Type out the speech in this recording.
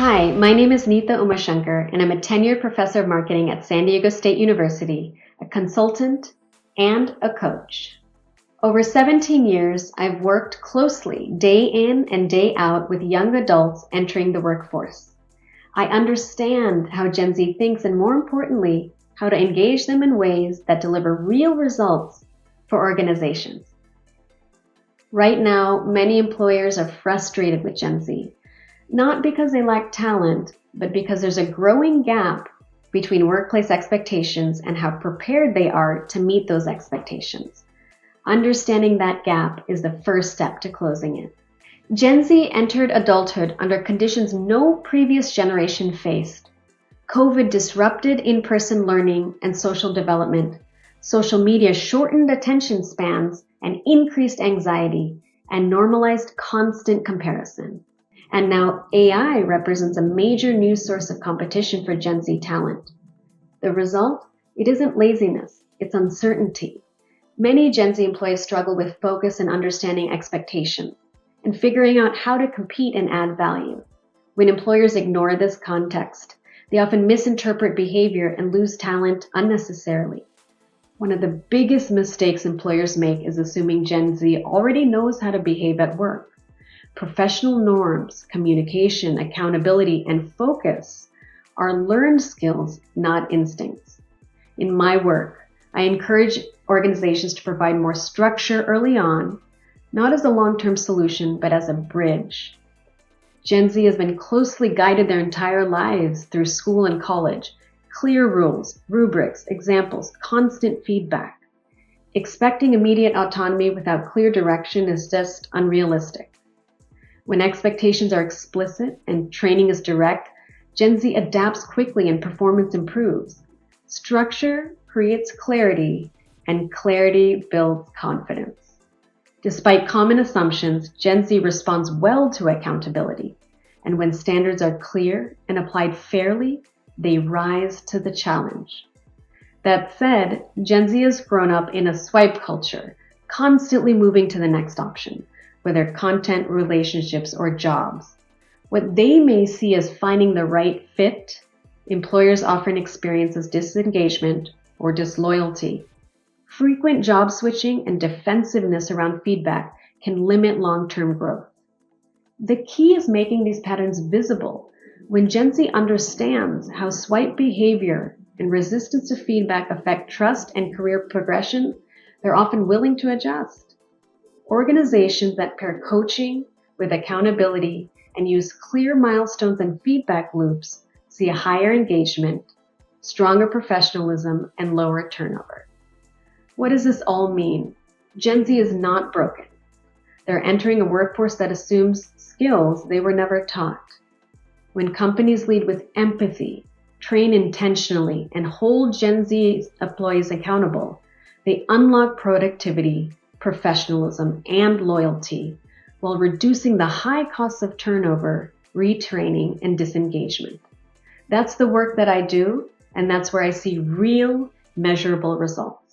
Hi, my name is Nita Umashankar, and I'm a tenured professor of marketing at San Diego State University, a consultant, and a coach. Over 17 years, I've worked closely day in and day out with young adults entering the workforce. I understand how Gen Z thinks and, more importantly, how to engage them in ways that deliver real results for organizations. Right now, many employers are frustrated with Gen Z. Not because they lack talent, but because there's a growing gap between workplace expectations and how prepared they are to meet those expectations. Understanding that gap is the first step to closing it. Gen Z entered adulthood under conditions no previous generation faced. COVID disrupted in-person learning and social development. Social media shortened attention spans and increased anxiety and normalized constant comparison. And now AI represents a major new source of competition for Gen Z talent. The result? It isn't laziness, it's uncertainty. Many Gen Z employees struggle with focus and understanding expectations and figuring out how to compete and add value. When employers ignore this context, they often misinterpret behavior and lose talent unnecessarily. One of the biggest mistakes employers make is assuming Gen Z already knows how to behave at work. Professional norms, communication, accountability, and focus are learned skills, not instincts. In my work, I encourage organizations to provide more structure early on, not as a long-term solution, but as a bridge. Gen Z has been closely guided their entire lives through school and college. Clear rules, rubrics, examples, constant feedback. Expecting immediate autonomy without clear direction is just unrealistic. When expectations are explicit and training is direct, Gen Z adapts quickly and performance improves. Structure creates clarity, and clarity builds confidence. Despite common assumptions, Gen Z responds well to accountability. And when standards are clear and applied fairly, they rise to the challenge. That said, Gen Z has grown up in a swipe culture, constantly moving to the next option, whether content, relationships, or jobs. What they may see as finding the right fit, employers often experience as disengagement or disloyalty. Frequent job switching and defensiveness around feedback can limit long-term growth. The key is making these patterns visible. When Gen Z understands how swipe behavior and resistance to feedback affect trust and career progression, they're often willing to adjust. Organizations that pair coaching with accountability and use clear milestones and feedback loops see a higher engagement, stronger professionalism, and lower turnover. What does this all mean? Gen Z is not broken. They're entering a workforce that assumes skills they were never taught. When companies lead with empathy, train intentionally, and hold Gen Z employees accountable, they unlock productivity, professionalism, and loyalty while reducing the high costs of turnover, retraining, and disengagement. That's the work that I do, and that's where I see real, measurable results.